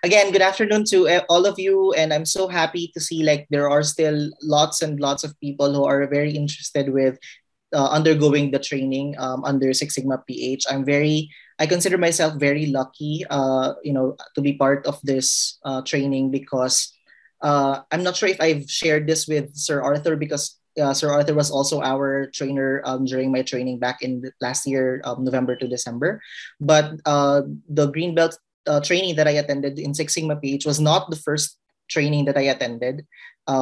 Again, good afternoon to all of you, and I'm so happy to see like there are still lots and lots of people who are very interested with undergoing the training under Six Sigma PH. I consider myself very lucky, to be part of this training because I'm not sure if I've shared this with Sir Arthur because Sir Arthur was also our trainer during my training back in last year, November to December. But the green belt training that I attended in Six Sigma PH was not the first training that I attended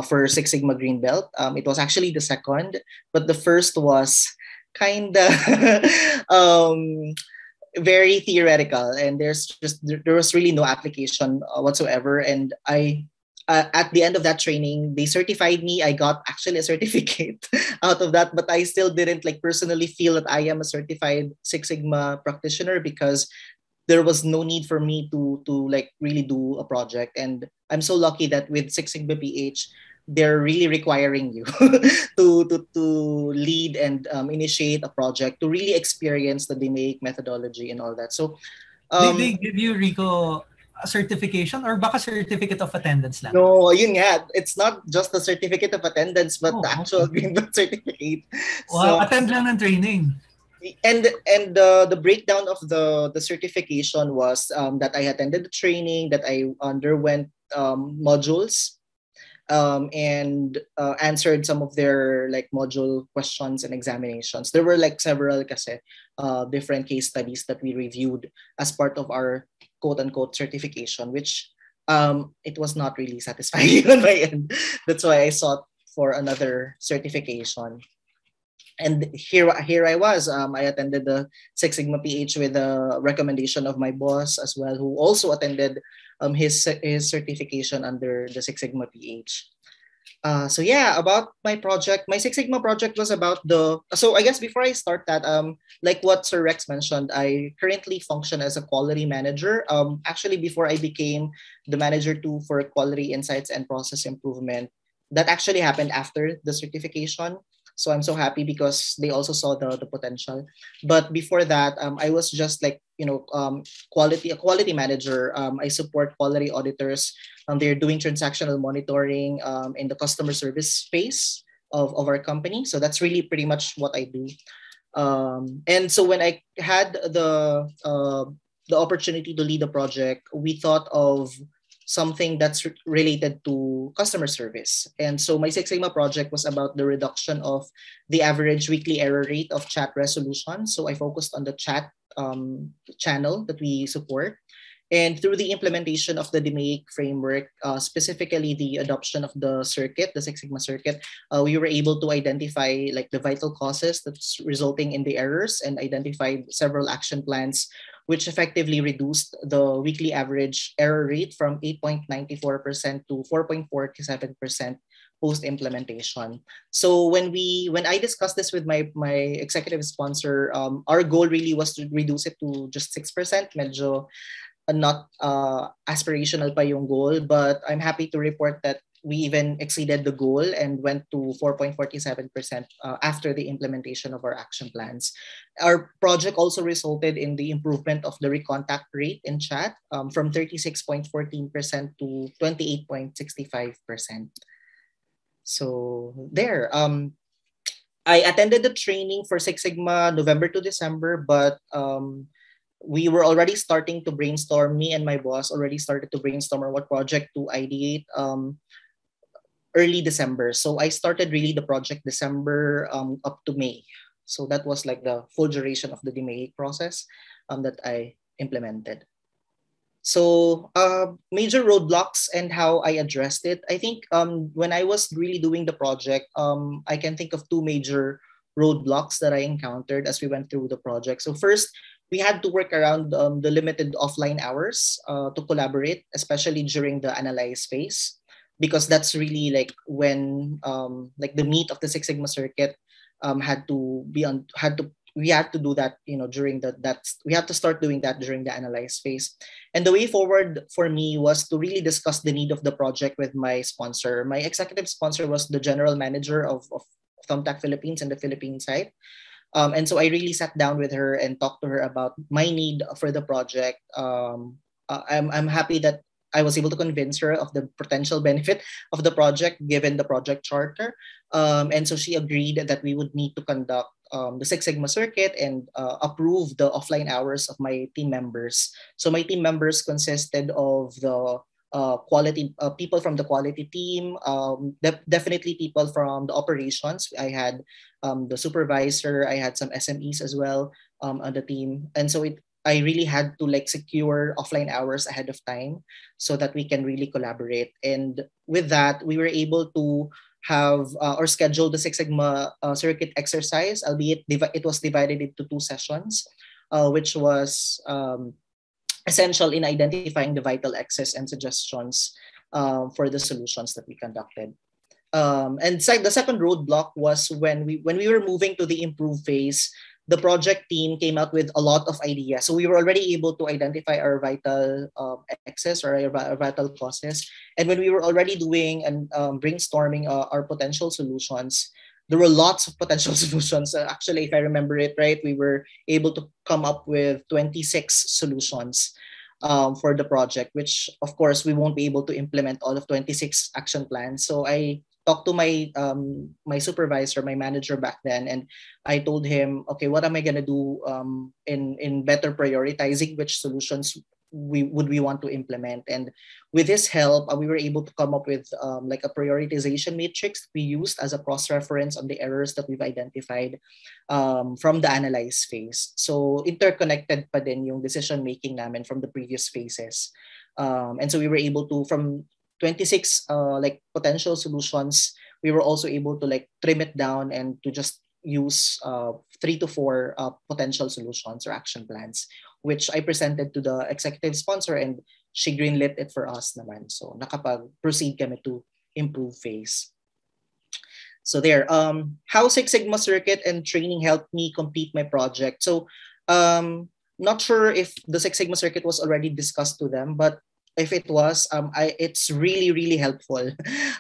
for Six Sigma Green Belt. It was actually the second, but the first was kind of very theoretical, and there was really no application whatsoever. And I at the end of that training, they certified me. I got actually a certificate out of that, but I still didn't like personally feel that I am a certified Six Sigma practitioner because there was no need for me to like really do a project. And I'm so lucky that with Six Sigma PH, they're really requiring you to lead and initiate a project to really experience the DMAIC methodology and all that. So They um, give you, Rico, a certification or baka certificate of attendance lang? no, yun nga, it's not just the certificate of attendance, but the Oh, actual okay. green belt certificate. Wow, So attend lang ng training. and the breakdown of the certification was that I attended the training, that I underwent modules and answered some of their like module questions and examinations. There were like several kasi, different case studies that we reviewed as part of our quote unquote certification, which it was not really satisfying on my end. That's why I sought for another certification. And here I was. I attended the Six Sigma PH with a recommendation of my boss as well, who also attended his certification under the Six Sigma PH. So yeah, about my project, my Six Sigma project was about the. So I guess before I start that, like what Sir Rex mentioned, I currently function as a quality manager. Actually, before I became the manager too for quality insights and process improvement, that actually happened after the certification. So I'm so happy because they also saw the potential. But before that, I was just like a quality manager. I support quality auditors. They're doing transactional monitoring in the customer service space of our company. So that's really pretty much what I do. And so when I had the opportunity to lead a project, we thought of something that's related to customer service. And so my Six Sigma project was about the reduction of the average weekly error rate of chat resolution. So I focused on the chat channel that we support. And through the implementation of the DMAIC framework, specifically the adoption of the circuit, the Six Sigma circuit, we were able to identify like the vital causes that's resulting in the errors and identified several action plans, which effectively reduced the weekly average error rate from 8.94% to 4.47% post implementation. So when I discussed this with my executive sponsor, our goal really was to reduce it to just 6%. Medyo not aspirational pa yung goal, but I'm happy to report that we even exceeded the goal and went to 4.47% after the implementation of our action plans. Our project also resulted in the improvement of the recontact rate in chat from 36.14% to 28.65%. So there. I attended the training for Six Sigma November to December, but we were already starting to brainstorm. Me and my boss already started to brainstorm on what project to ideate early December. So I started really the project December up to May. So that was like the full duration of the DMAIC process that I implemented. So major roadblocks and how I addressed it. I think when I was really doing the project, I can think of two major roadblocks that I encountered as we went through the project. So first, we had to work around the limited offline hours to collaborate, especially during the analyze phase, because that's really like when like the meat of the Six Sigma circuit had to be on had to we had to do that during we had to start doing that during the analyze phase. And the way forward for me was to really discuss the need of the project with my sponsor. My executive sponsor was the general manager of Thumbtack Philippines and the Philippine site. And so I really sat down with her and talked to her about my need for the project. I'm happy that I was able to convince her of the potential benefit of the project given the project charter. And so she agreed that we would need to conduct the Six Sigma circuit and approve the offline hours of my team members. So my team members consisted of the quality people from the quality team, definitely people from the operations. I had the supervisor, I had some SMEs as well on the team, and so I really had to like secure offline hours ahead of time so that we can really collaborate. And with that, we were able to have or schedule the Six Sigma circuit exercise, albeit it was divided into 2 sessions, which was essential in identifying the vital excess and suggestions for the solutions that we conducted. And the second roadblock was when we were moving to the improve phase. The project team came out with a lot of ideas. So we were already able to identify our vital excess or our vital causes. And when we were already doing and brainstorming our potential solutions, there were lots of potential solutions. Actually, if I remember it right, we were able to come up with 26 solutions for the project, which of course we won't be able to implement all of 26 action plans. So I talked to my supervisor, my manager back then, and I told him, okay, what am I gonna do in better prioritizing which solutions we want to implement? And with his help, we were able to come up with like a prioritization matrix we used as a cross reference on the errors that we've identified from the analyze phase. So interconnected pa din yung decision making namin from the previous phases, and so we were able to, from 26 like potential solutions, we were also able to like trim it down and to just use 3 to 4 potential solutions or action plans, which I presented to the executive sponsor, and she greenlit it for us naman. So nakapag-proceed kami to improve phase. So there, how Six Sigma circuit and training helped me complete my project. So not sure if the Six Sigma circuit was already discussed to them, but if it was, it's really helpful.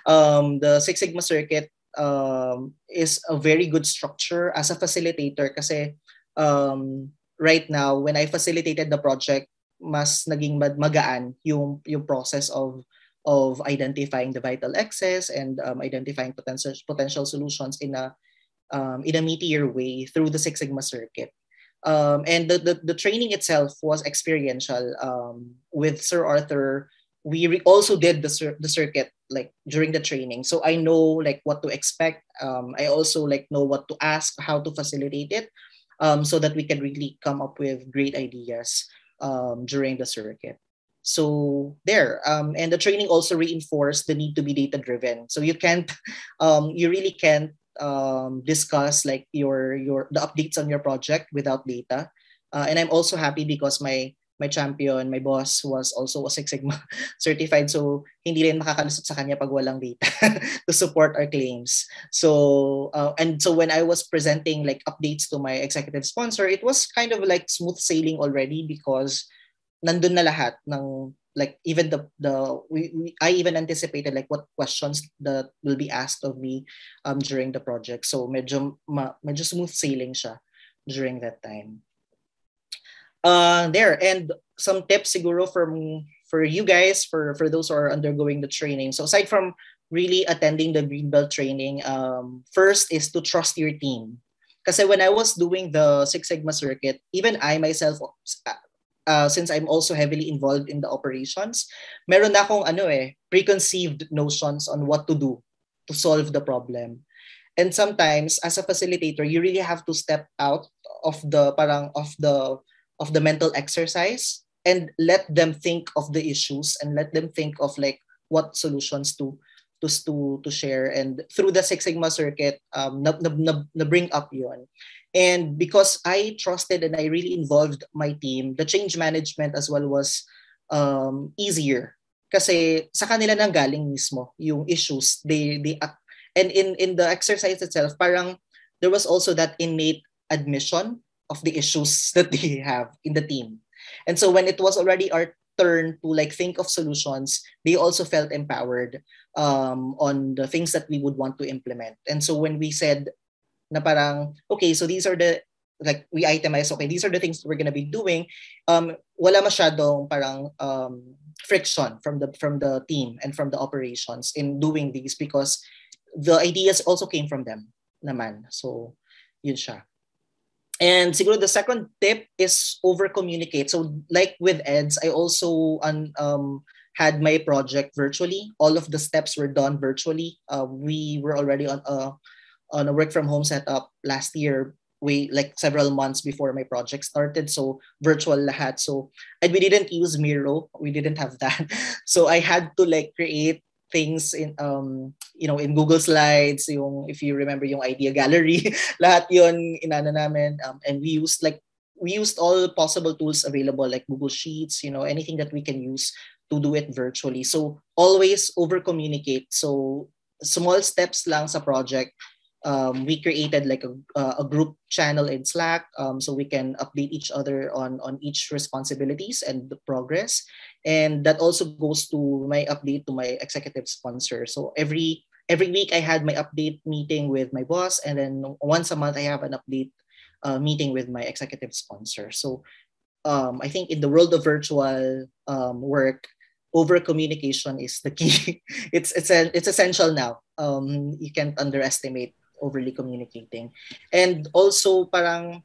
The Six Sigma circuit is a very good structure as a facilitator kasi right now when I facilitated the project, mas naging magaan yung process of identifying the vital excess and identifying potential solutions in a meatier way through the Six Sigma circuit. And the training itself was experiential. With Sir Arthur, we also did the circuit like during the training, so I know like what to expect. I also like know what to ask, how to facilitate it, so that we can really come up with great ideas during the circuit. So there, and the training also reinforced the need to be data driven. So you can't, you really can't discuss like the updates on your project without data. And I'm also happy because my champion, my boss, was also a Six Sigma certified, so hindi rin makakalusot sa kanya pag walang data to support our claims. So and so when I was presenting like updates to my executive sponsor, it was kind of like smooth sailing already because nandun na lahat ng like even I even anticipated like what questions that will be asked of me during the project. So medyo smooth sailing siya during that time. There, and some tips siguro for you guys, for those who are undergoing the training. So aside from really attending the Greenbelt training, first is to trust your team. Kasi when I was doing the Six Sigma circuit, even I myself, since I'm also heavily involved in the operations, meron na akong preconceived notions on what to do to solve the problem. And sometimes as a facilitator, you really have to step out of the mental exercise and let them think of the issues and let them think of like what solutions to share. And through the Six Sigma circuit, na bring up yon. And because I trusted and I really involved my team, the change management as well was easier. Kasi sa kanila nang galing mismo yung issues. And in the exercise itself, parang there was also that innate admission of the issues that they have in the team. And so when it was already our turn to like think of solutions, they also felt empowered on the things that we would want to implement. And so when we said na parang, okay, so these are the like we itemize, okay, these are the things we're gonna be doing. Wala masyadong parang friction from the team and from the operations in doing these, because the ideas also came from them naman. So yun siya. And siguro the second tip is over communicate. So like with EDS, I also had my project virtually. All of the steps were done virtually. We were already on a work from home setup last year, way like several months before my project started. So virtual lahat. So, and we didn't use Miro. We didn't have that. So I had to like create things in in Google Slides, yung if you remember yung idea gallery, lahat yun inana namin, and we used all possible tools available like Google Sheets, anything that we can use to do it virtually. So always over communicate. So small steps lang sa project. We created like a group channel in Slack, so we can update each other on each responsibilities and the progress. And that also goes to my update to my executive sponsor. So every week I had my update meeting with my boss, and then once a month I have an update meeting with my executive sponsor. So I think in the world of virtual work, over communication is the key. it's essential now. You can't underestimate overly communicating. And also parang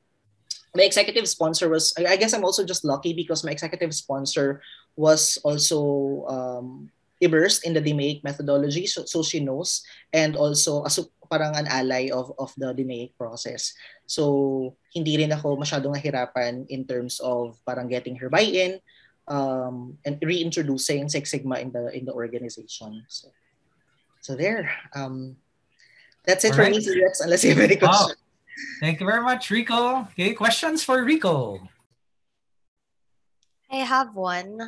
my executive sponsor was, I guess I'm also just lucky because my executive sponsor was also immersed in the DMAIC methodology, so she knows, and also parang an ally of the DMAIC process. So hindi rin ako masyadong nahirapan in terms of parang getting her buy-in, and reintroducing Six Sigma in the organization. So there. That's it All for right. me, Rex, unless you have any questions. Thank you very much, Rico. Okay, questions for Rico. I have one.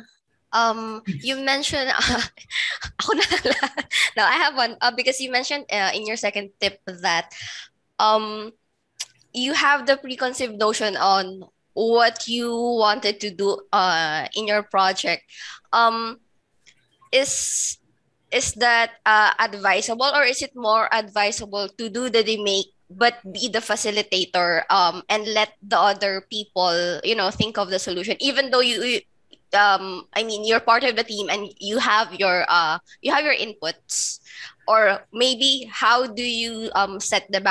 You mentioned ako na lang. No, I have one because you mentioned in your second tip that you have the preconceived notion on what you wanted to do in your project. Is that advisable, or is it more advisable to do the remake but be the facilitator and let the other people think of the solution, even though I mean you're part of the team and you have your inputs? Or maybe how do you set the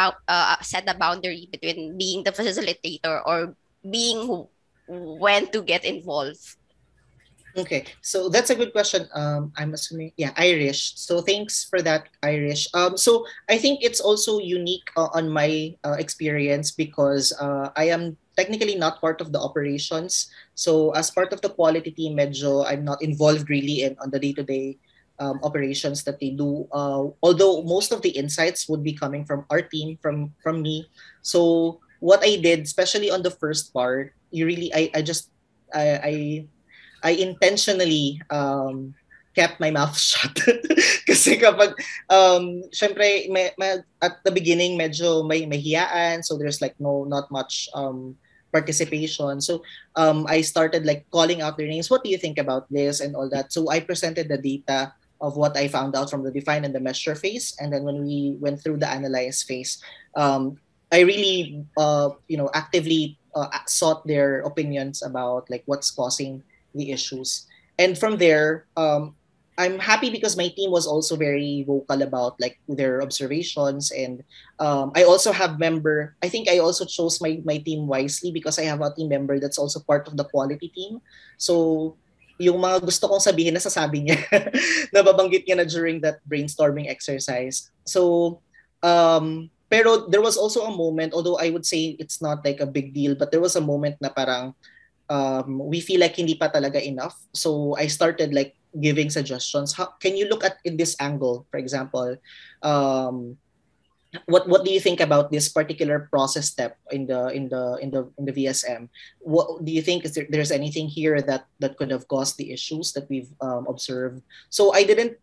boundary between being the facilitator or being when to get involved? Okay, so that's a good question. I'm assuming, yeah, Irish. So thanks for that, Irish. So I think it's also unique on my experience because I am technically not part of the operations. So as part of the quality team, medyo I'm not involved really in on the day-to-day operations that they do. Although most of the insights would be coming from our team, from me. So what I did, especially on the first part, you really, I just, I intentionally kept my mouth shut. Kasi kapag, syempre, at the beginning, medyo may mahiyaan. So there's like not much participation. So I started like calling out their names. What do you think about this and all that? So I presented the data of what I found out from the define and the measure phase. And then when we went through the analyze phase, I really, actively sought their opinions about like what's causing the issues. And from there, I'm happy because my team was also very vocal about like their observations. And I also have I think I also chose my team wisely because I have a team member that's also part of the quality team. So yung mga gusto kong sabihin, nasasabi niya. Nababanggit niya na during that brainstorming exercise. So, pero there was also a moment, although I would say it's not like a big deal, but there was a moment na parang we feel like hindi pa talaga enough. So I started like giving suggestions. How can you look at in this angle, for example? What do you think about this particular process step in the VSM? What do you think there's anything here that could have caused the issues that we've observed? So I didn't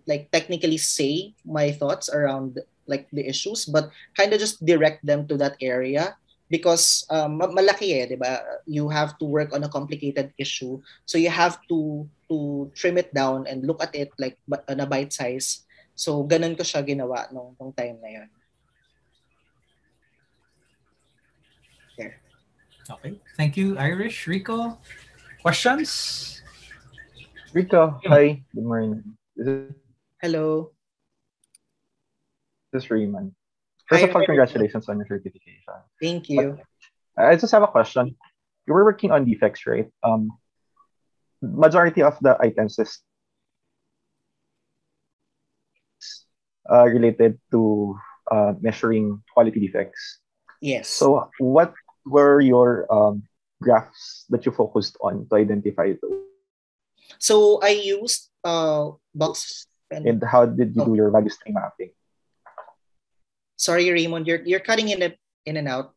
like technically say my thoughts around like the issues, but kind of just direct them to that area because malaki eh, 'di ba? You have to work on a complicated issue, so you have to trim it down and look at it like on a bite size. So ganun ko siya ginawa nung time na 'yon. Okay. Thank you, Irish. Rico, questions? Rico, Yeah. hi. Good morning. This is Raymond. Hello. First of all, Hi, congratulations on your Raymond. certification. But Thank you. I just have a question. You were working on defects, right? Majority of the items is related to measuring quality defects. Yes. So, what were your graphs that you focused on to identify those? So I used box And and how did you oh, do your value stream mapping? sorry, Raymond, you're cutting in and out.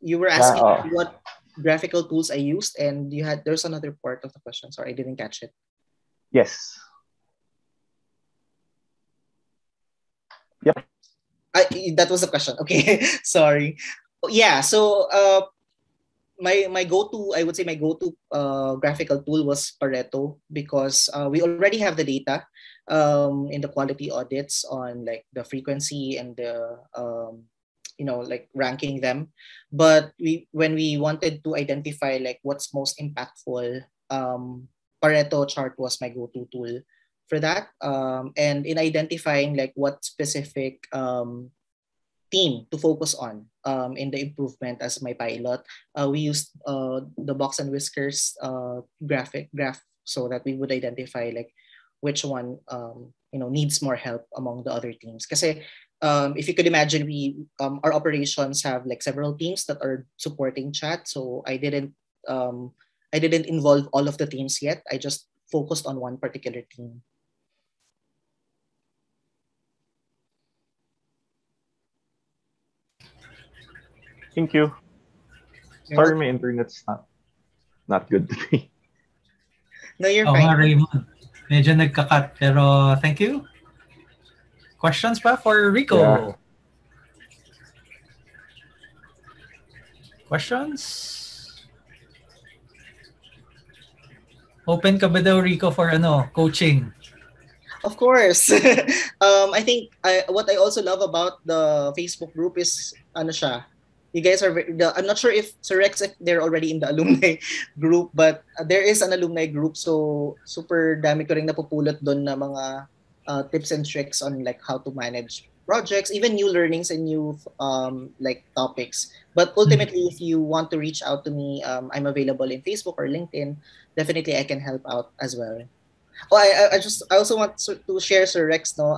You were Yeah, asking what graphical tools I used, and there's another part of the question. Sorry, I didn't catch it. yes. Yep. That was the question. Okay, sorry. Yeah. So my go-to, I would say my go-to graphical tool was Pareto because we already have the data in the quality audits on like the frequency and the like ranking them. But when we wanted to identify like what's most impactful, Pareto chart was my go-to tool for that. And in identifying like what specific team to focus on in the improvement as my pilot. We used the box and whiskers graph so that we would identify like which one needs more help among the other teams. Because if you could imagine, we our operations have like several teams that are supporting chat. So I didn't involve all of the teams yet. I just focused on one particular team. Thank you. You're Sorry, my welcome. internet's not good today. No, you're Oh nga, fine. Raymond. Medyo nagka-cut. Pero thank you. Questions pa for Yeah. Rico? Questions? Open ka ba daw, Rico, for coaching? Of course. I think what I also love about the Facebook group is ano siya. You guys are I'm not sure if Sir Rex if they're already in the alumni group, but there is an alumni group, so super dami ko ring napupulot doon na mga tips and tricks on like how to manage projects, even new learnings and new like topics. But ultimately, if you want to reach out to me, I'm available in Facebook or LinkedIn. Definitely, I can help out as well. Oh, I also want to share, Sir Rex, no.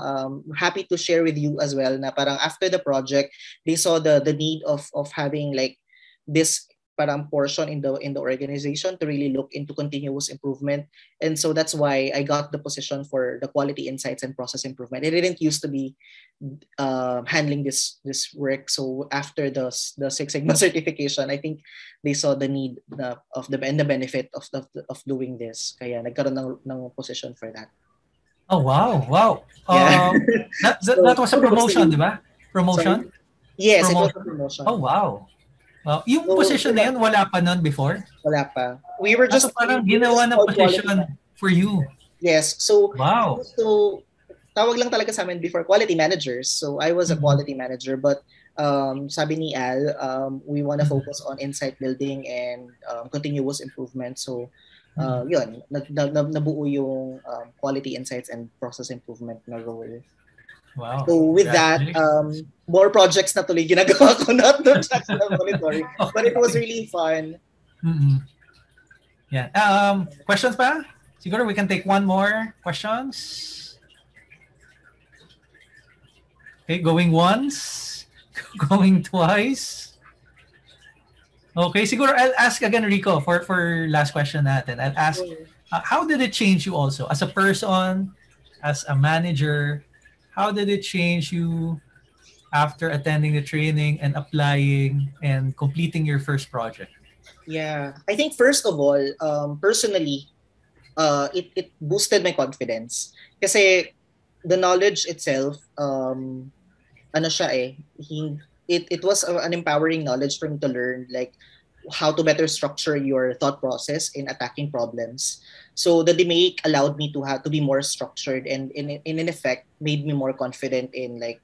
Happy to share with you as well na parang after the project, they saw the need of having like this parang portion in the organization to really look into continuous improvement. And so that's why I got the position for the quality insights and process improvement. It didn't used to be handling this work. So after the Six Sigma certification, I think they saw the need of the and the benefit of doing this. Kaya nagkaroon ng position for that. Oh, wow. Wow. Yeah. That was a promotion, di ba? Sorry? Promotion? Yes, it was a Promotion? promotion. Oh, wow. Yung So, position na yun, wala pa nun before? wala pa. We were So just parang we were ginawa just ng called quality. position for you. Yes. So Wow. tawag lang talaga sa amin before quality managers. So I was a quality manager, but sabi ni Al, we want to focus on insight building and continuous improvement. So yun, nabuo yung quality insights and process improvement na role. Wow. So with that, more projects na tuloy ginagawa ko, not the transactional monitoring, but it was really fun. Mm-hmm. Yeah. Questions pa? Siguro we can take one more questions. Okay, going once, going twice. Okay, siguro I'll ask again, Rico, for last question natin. I'll ask, how did it change you also as a person, as a manager? How did it change you after attending the training and applying and completing your first project? Yeah, I think first of all, personally, it boosted my confidence. Kasi the knowledge itself, ano siya it was an empowering knowledge for me to learn like how to better structure your thought process in attacking problems. So the DMAIC allowed me to have to be more structured and in effect made me more confident in like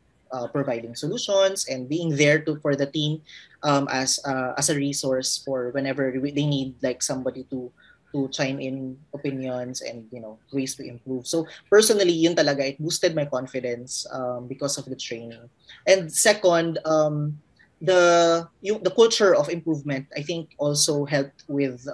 providing solutions and being there for the team as a resource for whenever they need like somebody to chime in opinions and ways to improve. So personally, yun talaga, it boosted my confidence because of the training. And second, the culture of improvement, I think, also helped with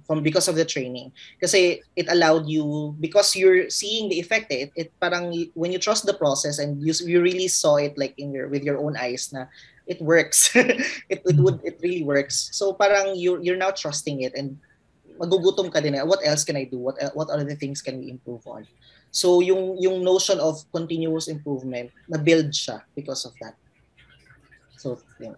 from because of the training. Kasi it allowed you, because you're seeing the effect, it parang when you trust the process and you really saw it like with your own eyes na it works. It really works. So parang you're now trusting it, and magugutom ka din. What else can I do? What other things can we improve on? So yung notion of continuous improvement na build siya because of that. So yeah.